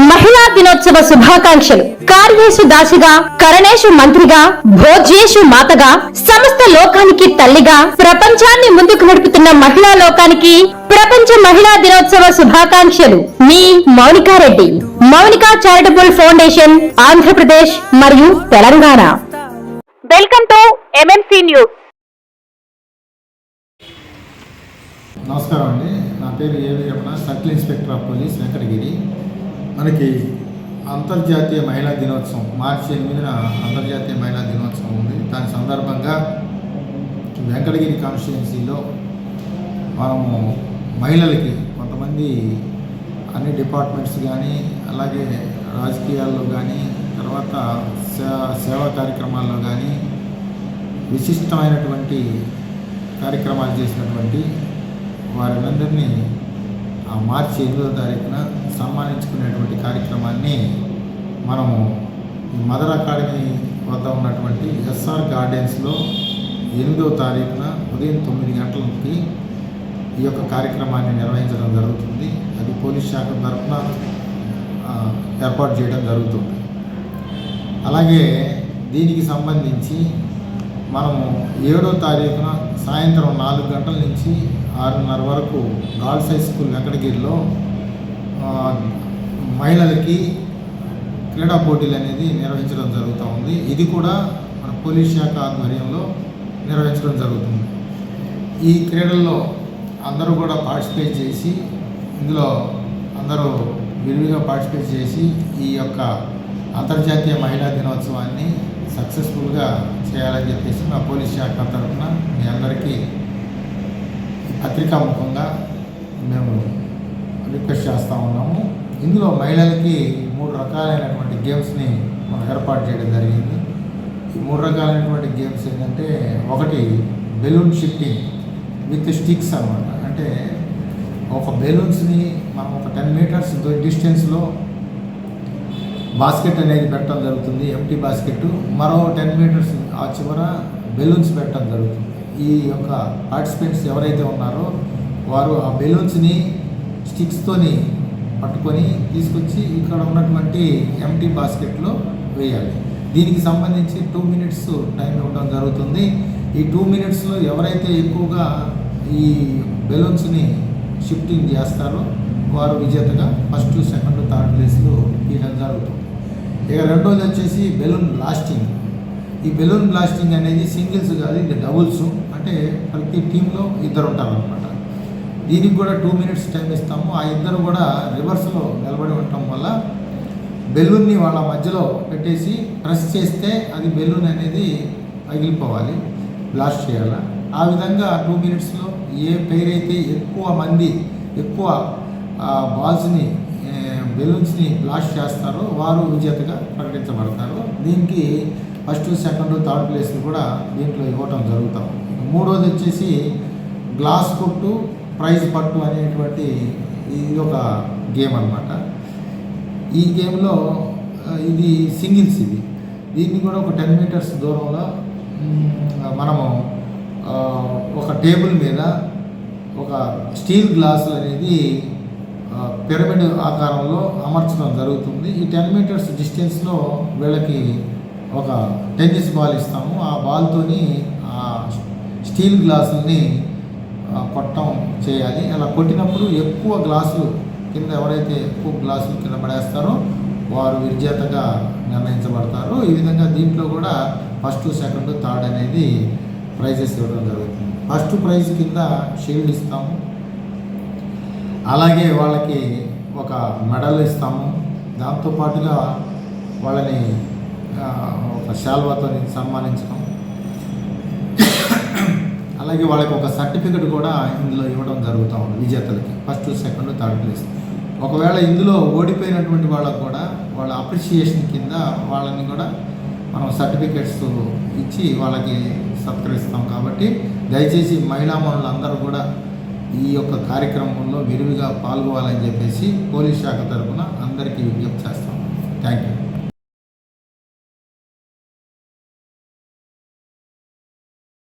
మహిళా దినోత్సవ శుభాకాంక్షలు. కార్యేషు దాసిగా, కరణేషు మంత్రిగా, భోజ్యేషు మాతగా, సమస్త లోకానికి తల్లిగా ప్రపంచాన్ని ముందుకు నడుపుతున్న మహిళా లోకానికి ప్రపంచ మహిళా దినోత్సవ శుభాకాంక్షలు. మీ మౌనికారెడ్డి, మౌనికా చారిటబుల్ ఫౌండేషన్, ఆంధ్రప్రదేశ్ మరియు Telangana. Welcome to MMC news. నమస్కారం అండి. నా పేరు ఏవి Ramana, circle inspector of police, Venkatagiri. మనకి అంతర్జాతీయ మహిళా దినోత్సవం మార్చి 8న అంతర్జాతీయ మహిళా దినోత్సవం ఉంది. దాని సందర్భంగా వెంకటగిరి కాన్స్టిట్యున్సీలో మనము మహిళలకి కొంతమంది అన్ని డిపార్ట్మెంట్స్ కానీ, అలాగే రాజకీయాల్లో కానీ, తర్వాత సేవా కార్యక్రమాల్లో కానీ విశిష్టమైనటువంటి కార్యక్రమాలు చేసినటువంటి వారందరినీ మార్చి 8వ తారీఖున సన్మానించుకునేటువంటి కార్యక్రమాన్ని మనము మదర్ అకాడమీ వద్ద ఉన్నటువంటి ఎస్ఆర్ గార్డెన్స్లో 8వ తారీఖున ఉదయం 9 గంటలకి ఈ యొక్క కార్యక్రమాన్ని నిర్వహించడం జరుగుతుంది. అది పోలీస్ శాఖ తరఫున ఏర్పాటు చేయడం జరుగుతుంది. అలాగే దీనికి సంబంధించి మనము 7వ తారీఖున సాయంత్రం 4 గంటల నుంచి 6:30 వరకు గర్ల్స్ హై స్కూల్ వెంకటగిరిలో మహిళలకి క్రీడా పోటీలు అనేది నిర్వహించడం జరుగుతూ ఉంది. ఇది కూడా మన పోలీస్ శాఖ ఆధ్వర్యంలో నిర్వహించడం జరుగుతుంది. ఈ క్రీడల్లో అందరూ కూడా పార్టిసిపేట్ చేసి, ఇందులో అందరూ విరివిగా పార్టిసిపేట్ చేసి ఈ యొక్క అంతర్జాతీయ మహిళా దినోత్సవాన్ని సక్సెస్ఫుల్గా చేయాలని చెప్పేసి మా పోలీస్ శాఖ తరఫున మీ అందరికీ పత్రికాముఖంగా మేము రిక్వెస్ట్ చేస్తూ ఉన్నాము. ఇందులో మహిళలకి 3 రకాలైనటువంటి గేమ్స్ని మనం ఏర్పాటు చేయడం జరిగింది. ఈ 3 రకాలైనటువంటి గేమ్స్ ఏంటంటే, ఒకటి బెలూన్ షిఫ్టింగ్ విత్ స్టిక్స్ అన్నమాట. అంటే ఒక బెలూన్స్ని మనం ఒక 10 మీటర్స్ డిస్టెన్స్లో బాస్కెట్ అనేది పెట్టడం జరుగుతుంది, ఎంటీ బాస్కెట్. మరో 10 మీటర్స్ ఆ చివర బెలూన్స్ పెట్టడం జరుగుతుంది. ఈ యొక్క పార్టిసిపెంట్స్ ఎవరైతే ఉన్నారో వారు ఆ బెలూన్స్ని స్టిక్స్తోని పట్టుకొని తీసుకొచ్చి ఇక్కడ ఉన్నటువంటి ఎంటీ బాస్కెట్లో వేయాలి. దీనికి సంబంధించి 2 మినిట్స్ టైం ఇవ్వడం జరుగుతుంది. ఈ 2 మినిట్స్లో ఎవరైతే ఎక్కువగా ఈ బెలూన్స్ని షిఫ్టింగ్ చేస్తారో వారు విజేతగా ఫస్ట్, సెకండ్, థర్డ్ ప్లేస్లు తీయడం జరుగుతుంది. ఇక రెండోది వచ్చేసి బెలూన్ బ్లాస్టింగ్. ఈ బెలూన్ బ్లాస్టింగ్ అనేది సింగిల్స్ కాదు, ఇది డబుల్స్. అంటే ప్రతి టీంలో 2 ఉంటారనమాట. దీనికి కూడా 2 మినిట్స్ టైం ఇస్తాము. ఆ 2 కూడా రివర్స్లో నిలబడి ఉండటం వల్ల బెలూన్ని వాళ్ళ మధ్యలో పెట్టేసి ప్రెస్ చేస్తే అది బెలూన్ అనేది పగిలిపోవాలి, బ్లాస్ట్ చేయాలి. ఆ విధంగా 2 మినిట్స్లో ఏ పేరు అయితే ఎక్కువ బాల్స్ని, బెలూన్స్ని బ్లాస్ట్ చేస్తారో వారు విజేతగా ప్రకటించబడతారు. దీనికి ఫస్ట్, సెకండ్, థర్డ్ ప్లేస్లు కూడా దీంట్లో ఇవ్వటం జరుగుతాం. మూడోది వచ్చేసి గ్లాస్ కొట్టు, ప్రైజ్ పట్టు అనేటువంటి ఇది ఒక గేమ్ అన్నమాట. ఈ గేమ్లో ఇది సింగిల్స్. దీన్ని కూడా ఒక 10 మీటర్స్ దూరంలో మనము ఒక టేబుల్ మీద ఒక స్టీల్ గ్లాసు అనేది పిరమిడ్ ఆకారంలో అమర్చడం జరుగుతుంది. ఈ 10 మీటర్స్ డిస్టెన్స్లో వీళ్ళకి ఒక టెన్నిస్ బాల్ ఇస్తాము. ఆ బాల్తోని ఆ స్టీల్ గ్లాసుల్ని కొట్టడం చేయాలి. అలా కొట్టినప్పుడు ఎక్కువ గ్లాసులు కింద, ఎవరైతే ఎక్కువ గ్లాసులు కింద పడేస్తారో వారు విజేతగా నిర్ణయించబడతారు. ఈ విధంగా దీంట్లో కూడా ఫస్ట్, సెకండ్, థర్డ్ అనేది ప్రైజెస్ ఇవ్వడం జరుగుతుంది. ఫస్ట్ ప్రైజ్ కింద షీల్డ్ ఇస్తాము, అలాగే వాళ్ళకి ఒక మెడల్ ఇస్తాము. దాంతోపాటుగా వాళ్ళని ఒక శాల్వాతో సన్మానించడం, అలాగే వాళ్ళకి ఒక సర్టిఫికెట్ కూడా ఇందులో ఇవ్వడం జరుగుతూ ఉంది విజేతలకి, ఫస్ట్, సెకండ్, థర్డ్ ప్లేస్. ఒకవేళ ఇందులో ఓడిపోయినటువంటి వాళ్ళకు కూడా వాళ్ళ అప్రిషియేషన్ కింద వాళ్ళని కూడా మనం సర్టిఫికెట్స్ ఇచ్చి వాళ్ళకి సత్కరిస్తాం. కాబట్టి దయచేసి మహిళా మనులందరూ కూడా ఈ యొక్క కార్యక్రమంలో విరివిగా పాల్గొవాలని చెప్పేసి పోలీస్ శాఖ తరఫున అందరికీ విజ్ఞప్తి చేస్తాం. Thank you.